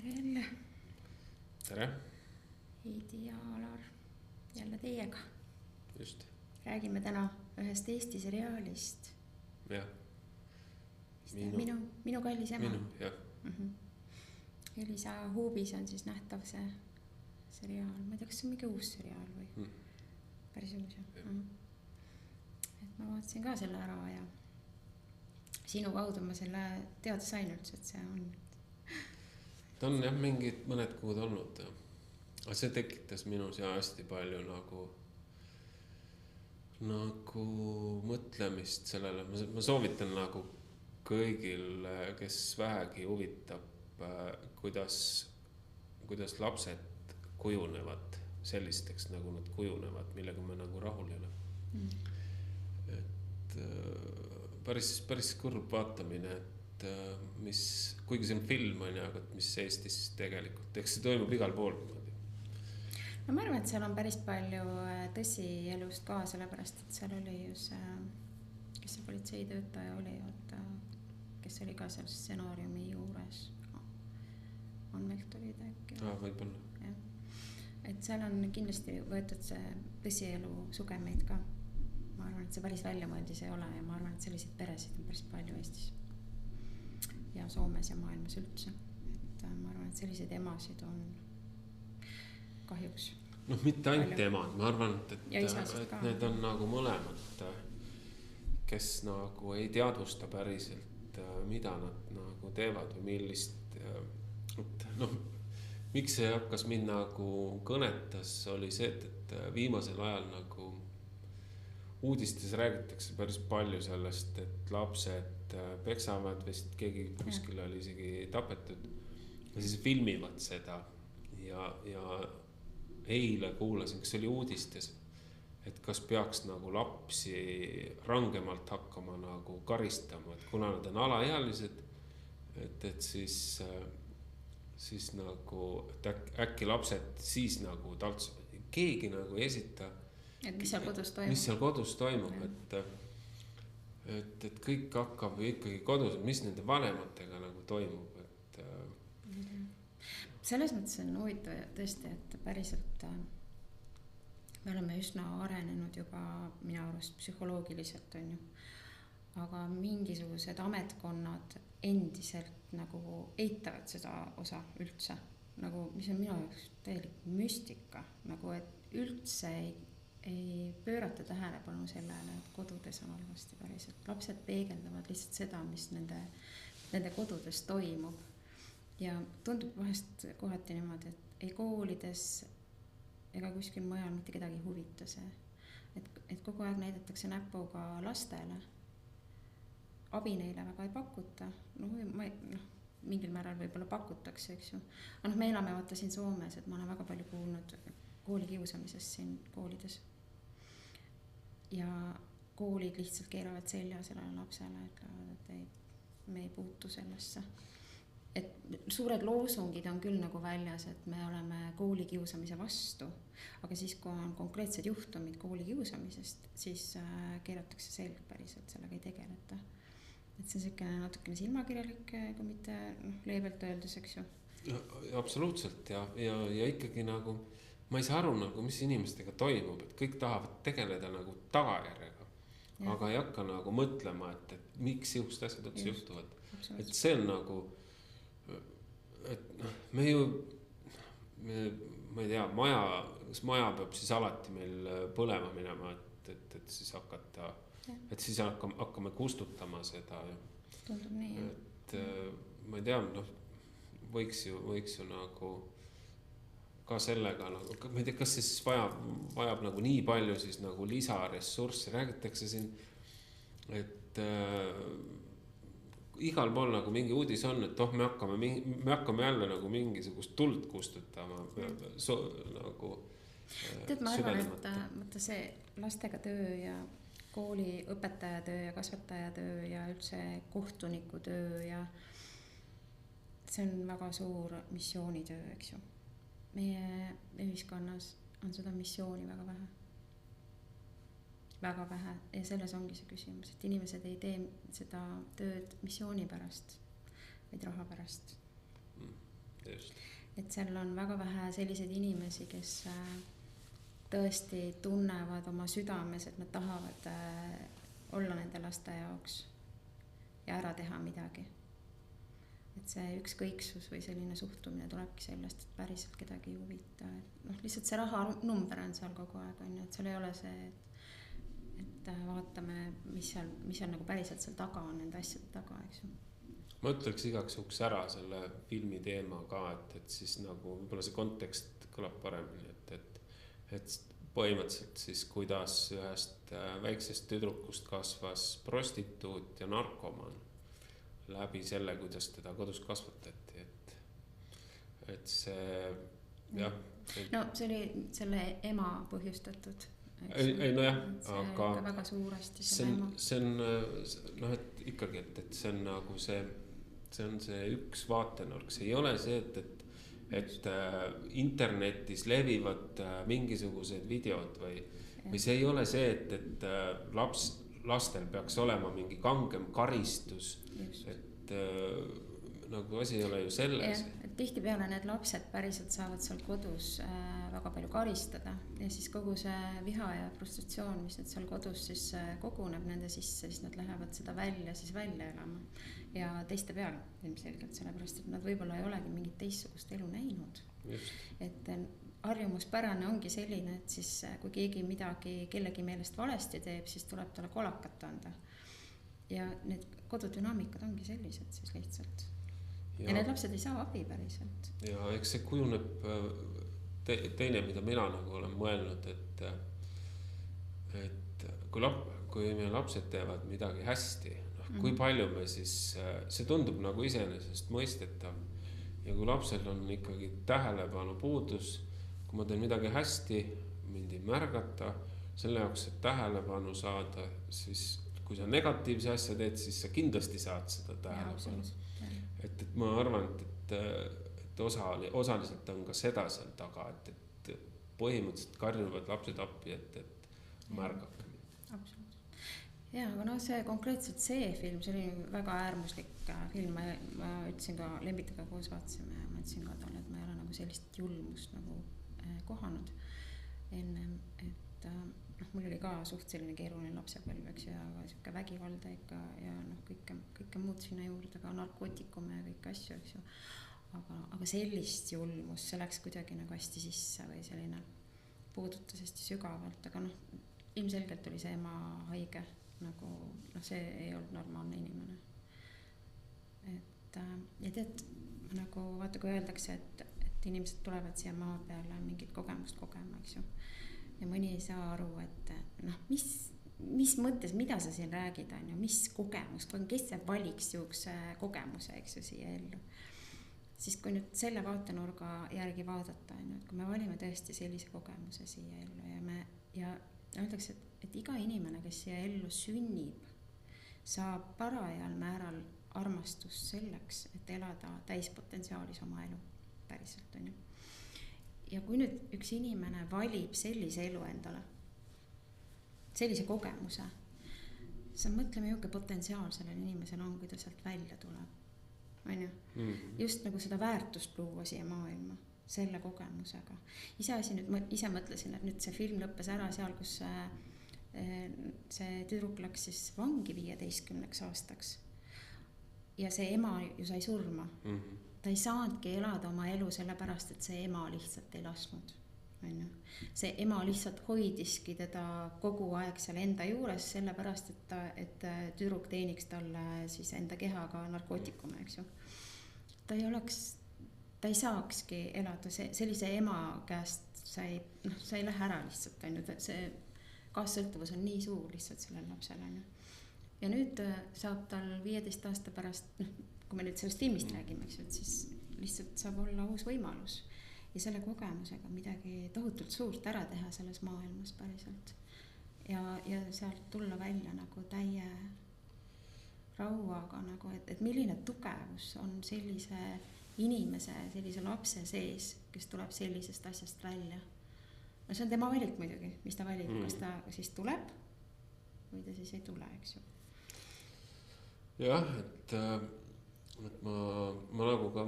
jälle. Tere. Heidi ja Alar jälle teiega. Just. Räägime täna ühest Eesti seriaalist. Jah. Minu kallis ema. Jah. Elisa Huubis on siis nähtav see seriaal. Ma ei tea, kas see on mingi uus seriaal või päris uus. Et ma vaatasin ka selle ära ja sinu kaudu ma selle teada sain üldse, et see on. Ta on jah mingid mõned kuud olnud. Aga see tekitas minus ja hästi palju nagu mõtlemist sellele. Ma soovitan nagu kõigil, kes vähegi huvitab, kuidas lapsed kujunevad sellisteks, nagu nad kujunevad, millega me nagu rahul ei ole. Et päris kurb vaatamine, et kuigi see on film, aga mis Eestis tegelikult, eks see toimub igal pool. No ma arvan, et seal on päris palju tõsielust ka, sellepärast, et seal oli ju see, kes see politseitöötaja oli, kes oli ka seal stsenaariumi juures. Anvelt oli ta äkki. Võibolla. Et seal on kindlasti võetud see tõsielu sugemeid ka. Ma arvan, et see päris väljamõeldis ei ole ja ma arvan, et selliseid peresid on päris palju Eestis. Ja Soomes ja maailmas üldse. Et ma arvan, et selliseid emasid on kahjuks. Noh, mitte ainult emad, ma arvan, et need on nagu mõlemad, kes nagu ei teadvusta päriselt, mida nad nagu teevad või millist. Miks see hakkas mind nagu kõnetas, oli see, et viimasel ajal nagu uudistes räägitakse päris palju sellest, et lapsed peksavad, vist keegi kuskil oli isegi tapetud ja siis filmivad seda ja eile kuulasin, kas oli uudistes, et kas peaks nagu lapsi rangemalt hakkama nagu karistama, et kuna nad on alaealised, et siis nagu, et äkki lapsed siis nagu keegi nagu ei esita, et mis seal kodus toimub, et kõik hakkab ikkagi kodus, mis nende vanematega nagu toimub, et selles mõttes on huvitav tõesti, et päriselt me oleme üsna arenenud juba minu arust psühholoogiliselt on ju, aga mingisugused ametkonnad endiselt nagu eitavad seda osa üldse, nagu mis on minu jaoks täielik müstika, nagu et üldse ei pöörata tähelepanu sellele, et kodudes on halvasti päriselt. Lapsed peegeldavad lihtsalt seda, mis nende kodudes toimub. Ja tundub vahest kohati niimoodi, et ei koolides ega kuskil mujal mitte kedagi huvita see. Et kogu aeg näidatakse näpuga lastele. Abi neile väga ei pakuta. Mingil määral võib-olla pakutakse, eks ju. Aga me elame vaata siin Soomes, et ma olen väga palju kuulnud koolikiusamisest siin koolides. Ja koolid lihtsalt keeravad selja sellele lapsele, ütlevad, et me ei puutu sellesse. Et suured loosungid on küll nagu väljas, et me oleme koolikiusamise vastu, aga siis kui on konkreetsed juhtumid koolikiusamisest, siis keeratakse selg päriselt, sellega ei tegeleta. Et see on selline natukene silmakirjalik, kui mitte leebelt öeldes, eks ju. Absoluutselt ja ikkagi nagu ma ei saa aru nagu, mis inimestega toimub, et kõik tahavad tegeleda nagu tagajärjega, aga ei hakka nagu mõtlema, et miks just asjad üldse juhtuvad. Et see on nagu, et me ju, ma ei tea, kas maja peab siis alati meil põlema minema, et siis hakata, et siis hakkame kustutama seda. Tundub nii, et ma ei tea, võiks ju nagu ka sellega, ma ei tea, kas siis vajab nagu nii palju siis nagu lisaressurssi, räägitakse siin, et igal pool nagu mingi uudis on, et me hakkame jälle nagu mingisugust tuld kustutama nagu tead, ma arvan, et see lastega töö ja kooli õpetaja töö ja kasvataja töö ja üldse kohtuniku töö ja see on väga suur missioonitöö, eks ju. Meie ühiskonnas on seda missiooni väga vähe. Väga vähe ja selles ongi see küsimus, et inimesed ei tee seda tööd missiooni pärast, vaid raha pärast. et seal on väga vähe selliseid inimesi, kes tõesti tunnevad oma südames, et nad tahavad olla nende laste jaoks ja ära teha midagi. Et see ükskõiksus või selline suhtumine tulebki sellest, et päriselt kedagi ei huvita. Et lihtsalt see rahanumber on seal kogu aeg, on ju, et seal ei ole see, et vaatame, mis seal nagu päriselt seal taga on, nende asjade taga, eks ju. Ma ütleks igaks juhuks ära selle filmi teema ka, et siis nagu võib-olla see kontekst kõlab paremini, et põhimõtteliselt siis kuidas ühest väiksest tüdrukust kasvas prostituut ja narkoman läbi selle, kuidas teda kodus kasvatati, et see jah. No see oli selle ema põhjustatud. Ei no jah, aga väga suuresti see on noh, et ikkagi, et see on nagu see on see üks vaatenurk, see ei ole see, et internetis levivad mingisugused videod või see ei ole see, et lastel peaks olema mingi kangem karistus, et nagu asi ei ole ju selles. Et tihtipeale need lapsed päriselt saavad seal kodus väga palju karistada ja siis kogu see viha ja frustratsioon, mis nüüd seal kodus siis koguneb nende sisse, siis nad lähevad seda välja elama ja teiste peale ilmselgelt, sellepärast et nad võib-olla ei olegi mingit teistsugust elu näinud. Et harjumuspärane ongi selline, et siis kui keegi midagi kellegi meelest valesti teeb, siis tuleb talle kolakat anda ja need kodudünaamikad ongi sellised siis lihtsalt ja need lapsed ei saa abi päriselt. Ja eks see kujuneb teine, mida mina nagu olen mõelnud, et kui meie lapsed teevad midagi hästi, kui palju me siis, see tundub nagu iseenesest mõistetav ja kui lapsel on ikkagi tähelepanu puudus, kui ma teen midagi hästi, mind ei märgata, selle jaoks, et tähelepanu saada, siis kui sa negatiivse asja teed, siis sa kindlasti saad seda tähelepanu. Et ma arvan, et osaliselt on ka seda seal taga, et põhimõtteliselt karjuvad lapsed appi, et märgake. Absoluutselt. Ja, aga no see konkreetselt see film, see oli väga äärmuslik film, ma ütlesin ka Lembitaga koos vaatasime ja ma ütlesin ka talle, et ma ei ole nagu sellist julmust nagu kohanud ennem, et mul oli ka suht selline keeruline lapsepõlv, eks ja siuke vägivalda ikka ja kõike muud sinna juurde, ka narkootikume ja kõik asju, eks ju. Aga sellist julmust, see läks kuidagi nagu hästi sisse või selline puudutas hästi sügavalt, aga ilmselgelt oli see ema haige, nagu see ei olnud normaalne inimene. Ja tead, nagu vaata, kui öeldakse, et inimesed tulevad siia maa peale mingit kogemust kogema, eks ju. Ja mõni ei saa aru, et mis mõttes, mida sa siin räägid, on ju, mis kogemust, kes see valiks juhuse kogemuse, eks ju, siia ellu. Siis kui nüüd selle vaatenurga järgi vaadata, on ju, et kui me valime tõesti sellise kogemuse siia ellu ja öeldakse, et iga inimene, kes siia ellu sünnib, saab parajal määral armastust selleks, et elada täispotentsiaalis oma elu päriselt, on ju. Ja kui nüüd üks inimene valib sellise elu endale, sellise kogemuse, siis mõtleme, juhuke potentsiaal sellel inimesel on, kui ta sealt välja tuleb. On ju? Just nagu seda väärtust luua siia maailma, selle kogemusega. Ise mõtlesin, et nüüd see film lõppes ära seal, kus see tüdruk läks siis vangi 15 aastaks. Ja see ema ju sai surma. Ta ei saanudki elada oma elu sellepärast, et see ema lihtsalt ei lasknud. See ema lihtsalt hoidiski teda kogu aeg seal enda juures, sellepärast, et tüdruk teeniks talle siis enda kehaga narkootikume, eks ju. Ta ei saakski elada, sellise ema käest sa ei lähe ära lihtsalt, on ju, see kaassõltuvus on nii suur lihtsalt sellel lapsel, on ju. Ja nüüd saab tal 15 aasta pärast, kui me nüüd sellest filmist räägime, siis lihtsalt saab olla uus võimalus ja selle kogemusega midagi tohutult suurt ära teha selles maailmas päriselt ja sealt tulla välja nagu täie rauaga, nagu, et milline tugevus on sellise inimese, sellise lapse sees, kes tuleb sellisest asjast välja. No see on tema valik muidugi, mis ta valib, kas ta siis tuleb või ta siis ei tule, eks ju. Jah, et ma nagu ka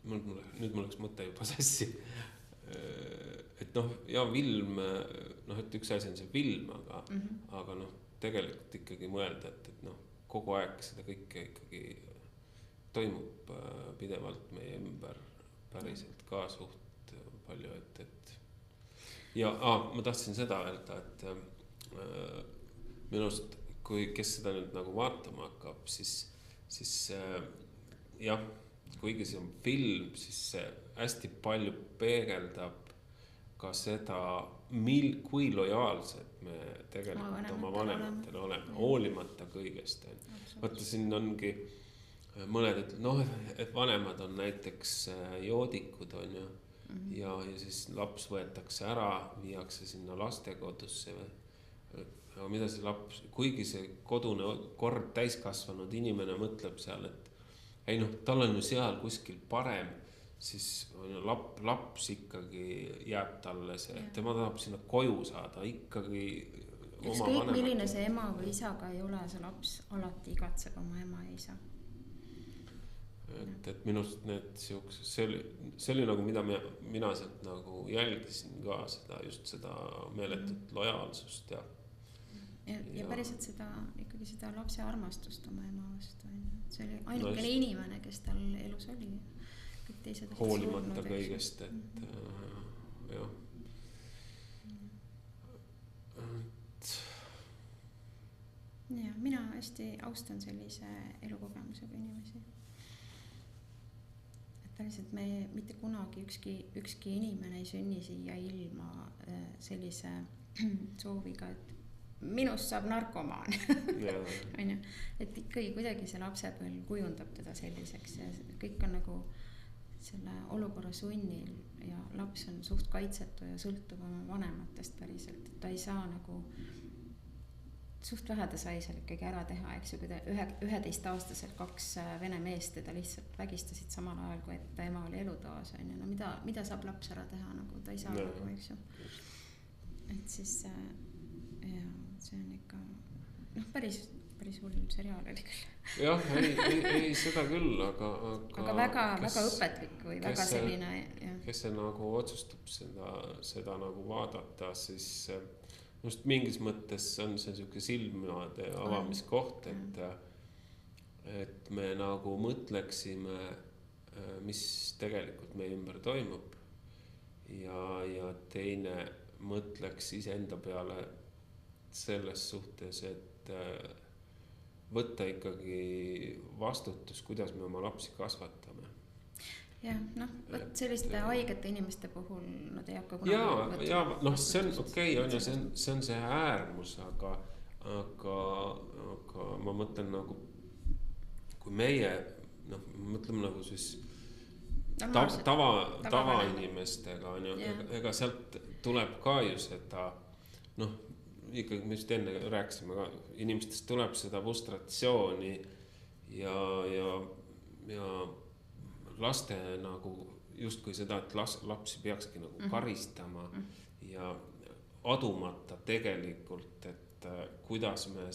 nüüd mul läks mõte juba sassi. Et noh, ja film, noh, et üks asi on see film, aga noh, tegelikult ikkagi mõelda, et noh, kogu aeg seda kõike ikkagi toimub pidevalt meie ümber päriselt ka suht palju, et ja ma tahtsin seda öelda, et minust, kui kes seda nüüd nagu vaatama hakkab, siis jah, kuigi see on film, siis see hästi palju peegeldab ka seda, kui lojaalsed me tegelikult oma vanematele oleme, hoolimata kõigest. Vaata, siin ongi mõned, et noh, et vanemad on näiteks joodikud, on ju, ja siis laps võetakse ära, viiakse sinna lastekodusse või. Aga mida see laps, kuigi see kodune kord täiskasvanud inimene mõtleb seal, et ei noh, tal on ju seal kuskil parem, siis laps ikkagi jääb talle see, tema tahab sinna koju saada ikkagi oma ükskõik vanemad. Milline see ema või isaga ei ole, see laps alati igatseb oma ema ja isa. Et minust need siuksed, see oli nagu, mida mina sealt nagu jälgisin ka seda, just seda meeletut lojaalsust ja päriselt seda, ikkagi seda lapse armastust oma ema vastu. See oli ainukene inimene, kes tal elus oli. Kõik teised hoolimata kõigest, et jah. Ja mina hästi austan sellise elukogemusega inimesi. Et päriselt me mitte kunagi ükski inimene ei sünni siia ilma sellise sooviga, et minust saab narkomaan. Et ikkagi kuidagi see lapsepõlv kujundab teda selliseks ja kõik on nagu selle olukorra sunnil ja laps on suht kaitsetu ja sõltub oma vanematest päriselt, et ta ei saa nagu suht vähe ta sai seal ikkagi ära teha, eks ju, kui ta 11-aastaselt 2 vene meest teda lihtsalt vägistasid samal ajal, kui ta ema oli elutoas, on ju, no mida saab laps ära teha, nagu ta ei saa nagu, eks ju. Et siis ja see on ikka noh, päris hull seriaal oli küll. Jah, ei seda küll, aga väga õpetlik või väga selline. Kes see nagu otsustab seda nagu vaadata, siis just mingis mõttes on see niisugune silmade avamiskoht, et me nagu mõtleksime, mis tegelikult meie ümber toimub ja teine mõtleks iseenda peale selles suhtes, et võtta ikkagi vastutus, kuidas me oma lapsi kasvatame. Jah, noh, võt selliste haigete inimeste puhul nad ei hakka kunagi ja noh, see on okei, on ju, see on see äärmus, aga ma mõtlen nagu, kui meie, noh, mõtleme nagu siis tava inimestega, on ju, ega sealt tuleb ka ju seda, noh, ikkagi me just enne rääkisime ka, inimestest tuleb seda frustratsiooni ja laste nagu justkui seda, et lapsi peakski nagu karistama ja adumata tegelikult, et kuidas me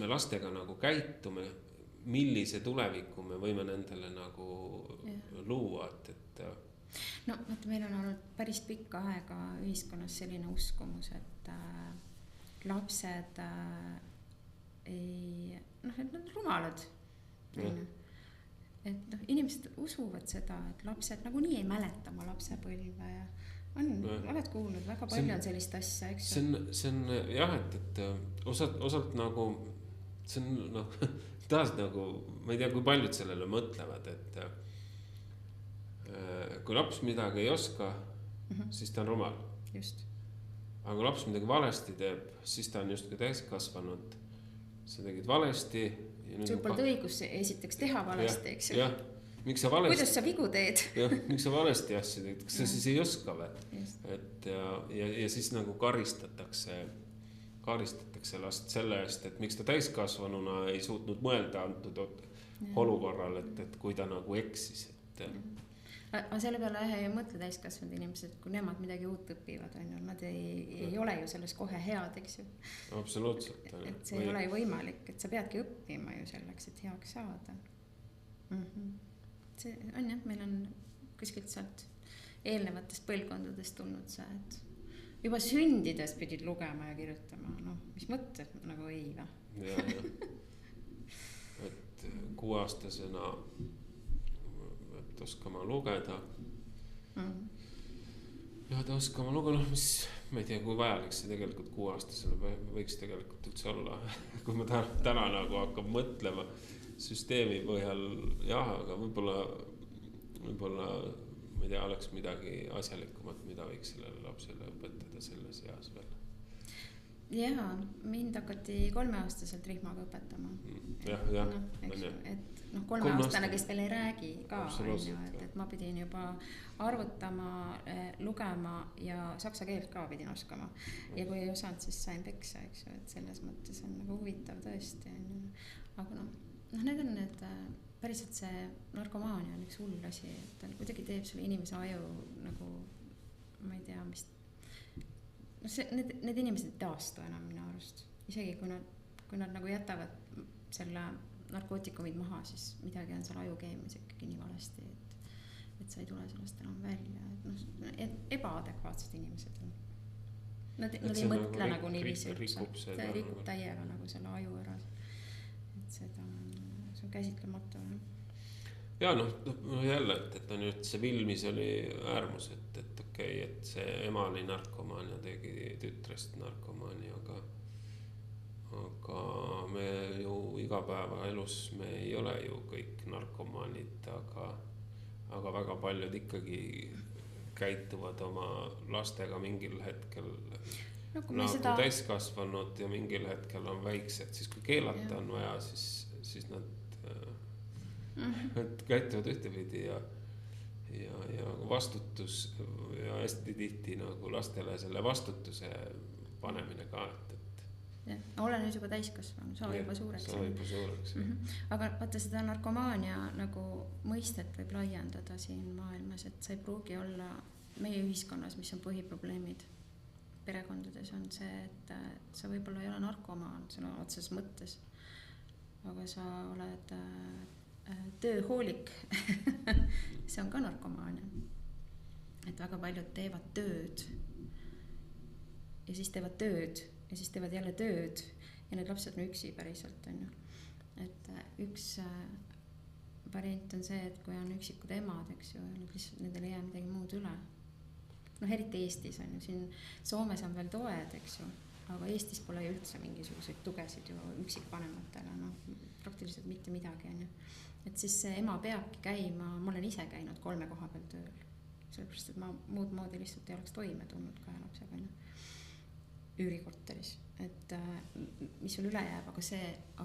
lastega nagu käitume, millise tuleviku me võime nendele nagu luua, et no, meil on olnud päris pikka aega ühiskonnas selline uskumus, et lapsed ei, noh, et nad on rumalad. Et noh, inimesed usuvad seda, et lapsed nagu nii ei mäleta oma lapsepõlve ja oled kuulnud, väga palju on sellist asja, eks ju? See on jah, et osalt nagu, see on noh, taas nagu, ma ei tea, kui paljud sellele mõtlevad, et kui laps midagi ei oska, siis ta on rumal. Just. Aga kui laps midagi valesti teeb, siis ta on justkui täiskasvanud. Sa tegid valesti. Sul polnud õigus esiteks teha valesti, eks ju? Jah, miks sa valesti? Kuidas sa vigu teed? Jah, miks sa valesti asju teed? Kas sa siis ei oska või? Et ja siis nagu karistatakse last selle eest, et miks ta täiskasvanuna ei suutnud mõelda antud olukorral, et kui ta nagu eksis, Aga selle peale ei mõtle täiskasvanud inimesed, kui nemad midagi uut õpivad, on ju, nad ei ole ju selles kohe head, eks ju. Absoluutselt. Et see ei ole ju võimalik, et sa peadki õppima ju selleks, et heaks saada. see on jah, meil on kuskilt sealt eelnevatest põlvkondadest tulnud see, et juba sündides pidid lugema ja kirjutama, noh, mis mõtted nagu ei või? Ja. Et 6-aastasena pead oskama lugeda. Pead oskama lugeda, noh, mis, ma ei tea, kui vajalik see tegelikult 6-aastasena võiks tegelikult üldse olla. Kui ma täna nagu hakkab mõtlema süsteemi põhjal, jah, aga võib-olla ma ei tea, oleks midagi asjalikumat, mida võiks sellele lapsele õpetada selles eas veel. Jaa, mind hakati 3-aastaselt rihmaga õpetama. Jah, et 3-aastane, kes veel ei räägi ka, et ma pidin juba arvutama, lugema ja saksa keelt ka pidin oskama. Ja kui ei osanud, siis sain peksa, eks ju, et selles mõttes on nagu huvitav tõesti. Aga need on need, päriselt see narkomaania on üks hull asi, et ta kuidagi teeb selle inimese aju nagu, ma ei tea, mis need inimesed ei taastu enam minu arust. Isegi kui nad nagu jätavad selle narkootikumid maha, siis midagi on seal ajukeemias ikkagi nii valesti, et sa ei tule sellest enam välja. Et ebaadekvaatsed inimesed on. Nad ei mõtle nagu niiviisi üldse. See rikub täiega nagu selle aju ära. Et seda see on käsitlematu. Ja jälle, et on nüüd see Vilmis oli äärmus, et okei, et see ema oli narkomaan ja tegi tütrest narkomaani, aga me ju igapäevaelus me ei ole ju kõik narkomaanid, aga väga paljud ikkagi käituvad oma lastega mingil hetkel nagu täiskasvanud ja mingil hetkel on väiksed, siis kui keelata on vaja, siis nad käituvad ühtepidi ja vastutus ja hästi tihti nagu lastele selle vastutuse panemine ka, olen nüüd juba täiskasvanud, sa juba suureks. Aga vaata seda narkomaania nagu mõistet võib laiendada siin maailmas, et sa ei pruugi olla meie ühiskonnas, mis on põhiprobleemid perekondades on see, et sa võib-olla ei ole narkomaan sõna otseses mõttes, aga sa oled tööhoolik. See on ka narkomaania. Et väga paljud teevad tööd ja siis teevad tööd ja siis teevad jälle tööd ja need lapsed on üksi päriselt on ju. Et üks variant on see, et kui on üksikud emad, eks ju, nendel ei jää midagi muud üle. Eriti Eestis on ju, siin Soomes on veel toed, eks ju, aga Eestis pole ju üldse mingisuguseid tugesid ju üksikvanematele, praktiliselt mitte midagi on ju. Et siis see ema peabki käima, ma olen ise käinud 3 koha peal tööl, sellepärast, et ma muud moodi lihtsalt ei oleks toime tulnud 2 lapsega üürikorteris, et mis sul üle jääb,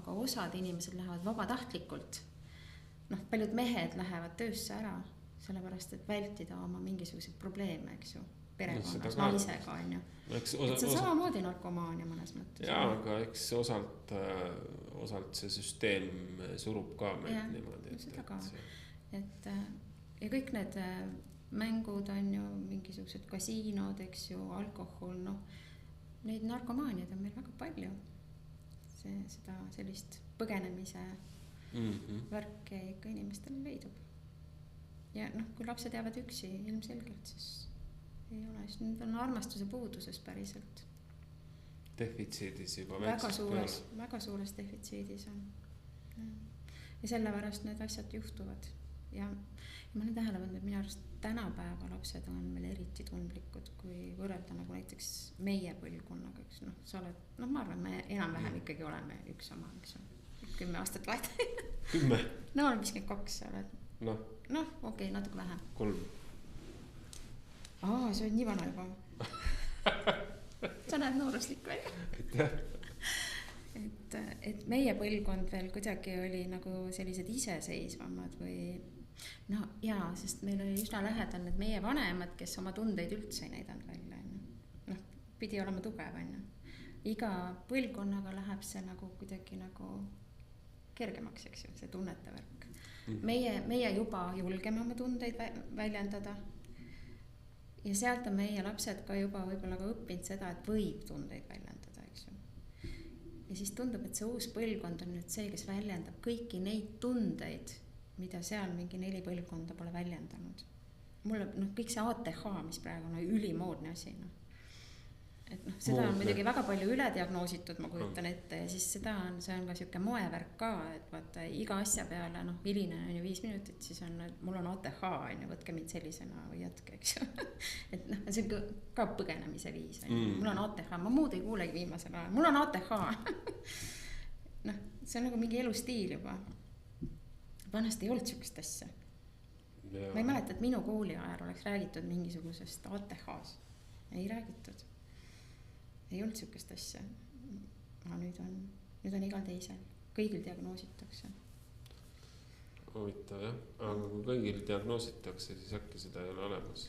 aga osad inimesed lähevad vabatahtlikult, paljud mehed lähevad töösse ära, sellepärast, et vältida oma mingisuguseid probleeme, eks ju, perekonnas, naisega on ju. Et see on samamoodi narkomaania mõnes mõttes. Jaa, aga eks osalt see süsteem surub ka meid niimoodi. Seda ka. Ja kõik need mängud on ju, mingisugused kasiinod, eks ju, alkohol, neid narkomaaniad on meil väga palju. Seda sellist põgenemise värki ikka inimestel leidub. Ja kui lapsed jäävad üksi ilmselgelt, siis ei ole, siis need on armastuse puuduses päriselt. Defitsiidis juba väga suures defitsiidis on. Ja sellepärast need asjad juhtuvad. Ja ma olen tähele pannud, et minu arust tänapäeva lapsed on meil eriti tundlikud, kui võrrelda nagu näiteks meie põlvkonnaga, eks sa oled, ma arvan, me enam-vähem ikkagi oleme üks sama, eks 10 aastat vahet. 10? No olen 52, sa oled. Okei, natuke vähem. 3. Sa oled nii vana juba. Sa näed nooruslik välja. Et meie põlvkond veel kuidagi oli nagu sellised iseseisvamad või jaa, sest meil oli üsna lähedal need meie vanemad, kes oma tundeid üldse ei näidanud välja. Pidi olema tugev. Iga põlvkonnaga läheb see nagu kuidagi nagu kergemaks, eks ju, see tunnete värk. Meie juba julgeme oma tundeid väljendada ja sealt on meie lapsed ka juba võib-olla ka õppinud seda, et võib tundeid väljendada, eks ju. Ja siis tundub, et see uus põlvkond on nüüd see, kes väljendab kõiki neid tundeid mida seal mingi 4 põlvkonda pole väljendanud. Mulle kõik see ATH, mis praegu on ülimoodne asi, et seda on muidugi väga palju ülediagnoositud, ma kujutan ette, ja siis see on ka siuke moevärk ka, et vaata iga asja peale, hiline on ju 5 minutit, siis on, et mul on ATH, on ju, võtke mind sellisena või jätke, eks ju. Et see on ka põgenemise viis, on ju, mul on ATH, ma muud ei kuulegi viimasel ajal, mul on ATH. See on nagu mingi elustiil juba. Vanasti ei olnud siukest asja. Ma ei mäleta, et minu kooli ajal oleks räägitud mingisugusest ATH-s. Ei räägitud. Ei olnud siukest asja. Nüüd on igal teisel. Kõigil diagnoositakse. Huvitav jah, aga kui kõigil diagnoositakse, siis äkki seda ei ole olemas.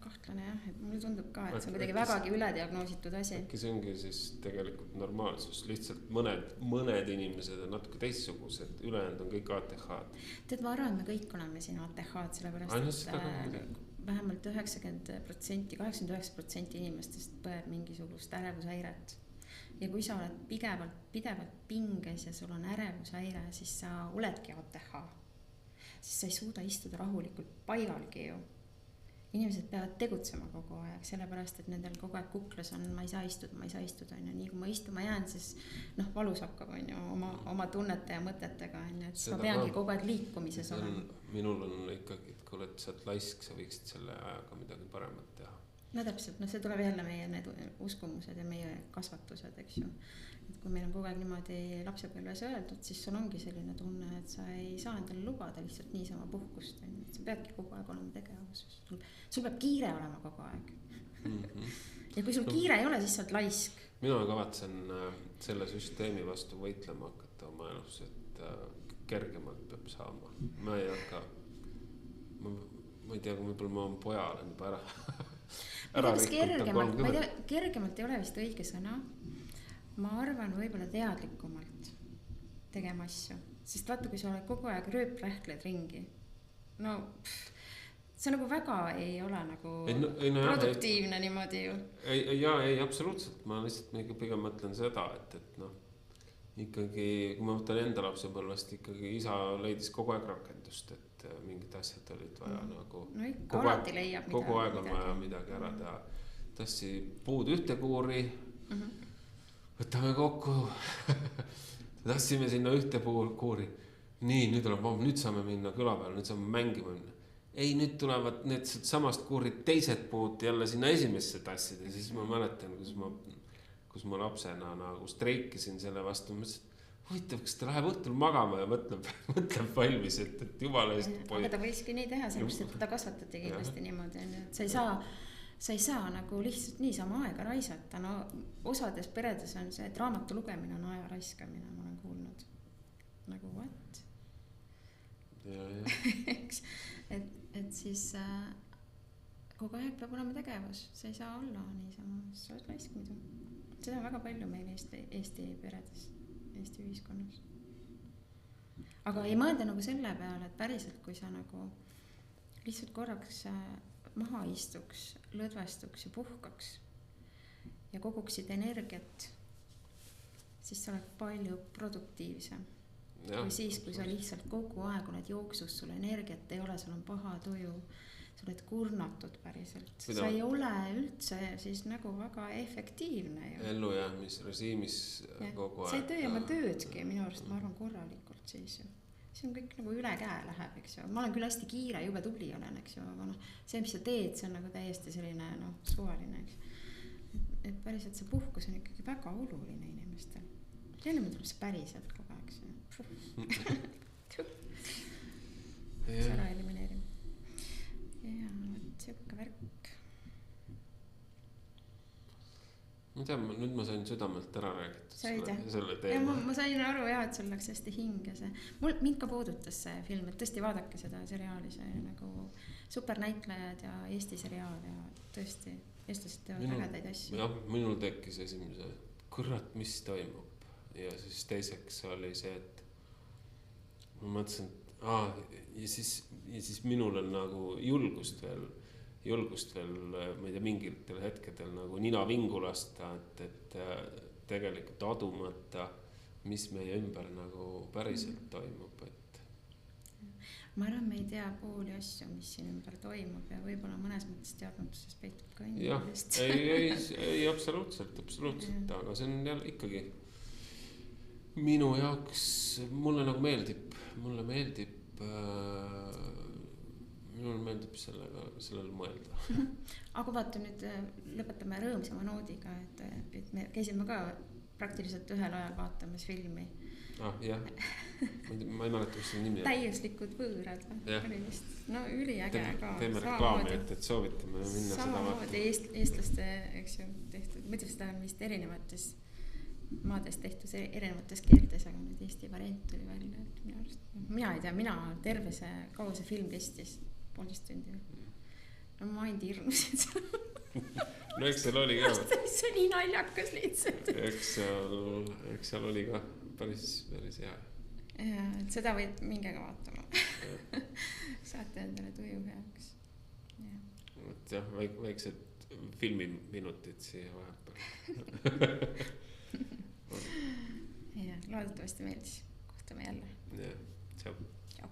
Kahtlane jah, et mulle tundub ka, et see on kuidagi vägagi ülediagnoositud asi. Äkki see ongi siis tegelikult normaalsus, lihtsalt mõned inimesed on natuke teistsugused, ülejäänud on kõik ATH-d. Tead, ma arvan, et me kõik oleme siin ATH-d, sellepärast, et vähemalt 90%, 89% inimestest põeb mingisugust ärevushäiret. Ja kui sa oled pidevalt pinges ja sul on ärevushäire, siis sa oledki ATH. Siis sa ei suuda istuda rahulikult paigalgi ju. Inimesed peavad tegutsema kogu aeg, sellepärast, et nendel kogu aeg kuklas on, ma ei saa istuda. Nii kui ma istuma jään, siis valus hakkab oma tunnete ja mõtetega. Et siis ma peangi kogu aeg liikumises olema. Minul on ikkagi, et kui oled sealt laisk, sa võiksid selle ajaga midagi paremat teha. No täpselt, see tuleb jälle meie need uskumused ja meie kasvatused, eks ju. Et kui meil on kogu aeg niimoodi lapsepõlves öeldud, siis sul ongi selline tunne, et sa ei saa endale lubada lihtsalt niisama puhkust. Sa peadki kogu aeg olema tegevuses. Sul peab kiire olema kogu aeg. Ja kui sul kiire ei ole, siis sa oled laisk. Mina kavatsen selle süsteemi vastu võitlema hakata oma elus, et kergemalt peab saama. Ma ei hakka, ma ei tea, kui võib-olla ma oma poja olen juba kergemalt ei ole vist õige sõna. Ma arvan võib-olla teadlikumalt tegema asju, sest vaata, kui sa oled kogu aeg rööprähkled ringi, see nagu väga ei ole nagu produktiivne niimoodi ju. Ei, absoluutselt, ma lihtsalt pigem mõtlen seda, et ikkagi, kui ma võtan enda lapsepõlvest, ikkagi isa leidis kogu aeg rakendust, et mingid asjad olid vaja nagu kogu aeg on vaja midagi ära teha. Tassi puud ühte kuuri, võtame kokku, tassime sinna ühte kuuri. Nii, nüüd saame minna küla peale, nüüd saame mängima minna. Ei, nüüd tulevad need samast kuurid teised puud jälle sinna esimesse tassida. Siis ma mäletan, kus ma lapsena nagu streikisin selle vastu. Huvitav, kas ta läheb õhtul magama ja mõtleb valmis, et jumala eest poid. Aga ta võiski nii teha, sellepärast, et ta kasvatati kindlasti niimoodi. Et sa ei saa nagu lihtsalt niisama aega raisata. Osades peredes on see, et raamatu lugemine on aja raiskamine, ma olen kuulnud. Nagu what? et siis kogu aeg peab olema tegevus. Sa ei saa olla niisama, sa oled raisk muidu. Seda on väga palju meil Eesti peredes. Eesti ühiskonnas. Aga ei mõelda nagu selle peale, et päriselt, kui sa nagu lihtsalt korraks maha istuks, lõdvestuks ja puhkaks ja koguksid energiat, siis sa oled palju produktiivsem. Kui siis, kui sa lihtsalt kogu aeg oled jooksus, sul energiat ei ole, sul on paha tuju, sa oled kurnatud päriselt. Sa ei ole üldse siis nagu väga efektiivne. Ellujäämisrežiimis kogu aeg. Sa ei tee oma töödki, minu arust ma arvan korralikult siis ju. See on kõik nagu üle käe läheb, eks ju. Ma olen küll hästi kiire, jube tubli olen, eks ju. Aga see, mis sa teed, see on nagu täiesti selline suvaline, eks. Et päriselt see puhkus on ikkagi väga oluline inimestel. Jälle me tuleb see päriselt kogu aeg. See ära elimineerime. Ja, siuke värk. Ma tean, nüüd ma sain südamelt ära räägitud selle teema. Ma sain aru jah, et sul läks hästi hinge see. Mind ka puudutas see film, et tõesti vaadake seda seriaali, see nagu supernäitlejad ja Eesti seriaal ja tõesti, eestlased teevad ägedaid asju. Jah, minul tekkis esimese, kurat, mis toimub. Ja siis teiseks oli see, et ma mõtlesin, ja siis minul on nagu julgust veel, ma ei tea, mingitel hetkedel nagu nina vingu lasta, et tegelikult adumata, mis meie ümber nagu päriselt toimub, et ma arvan, me ei tea pooli asju, mis siin ümber toimub ja võib-olla mõnes mõttes teadmatuses peitub ka jah, ei absoluutselt, aga see on jälle ikkagi minu jaoks, mulle meeldib sellele mõelda. Aga vaata nüüd lõpetame rõõmsama noodiga, et me käisime ka praktiliselt ühel ajal vaatamas filmi. Jah, ma ei mäleta, mis see nimi on. Täiuslikud võõrad. No üliäge ka. Teeme reklaami, et soovitame minna seda samamoodi eestlaste, eks ju, tehtud. Mõtleb, seda on vist erinevates maades tehtud erinevates keeltes, aga nüüd Eesti variant tuli välja. Mina ei tea, terve see kaua see film kestis 1,5 tundi. No ma ainult hirmusid seal. No eks seal oli ka. See oli naljakas lihtsalt. Eks seal oli ka päris hea. Ja, et seda võid mingega vaatama. Saate endale tuju heaks. Et jah, väiksed filmiminutid siia vahepeal. Ja, loodetavasti meeldis. Kohtame jälle. Ja, tšau. Tšau.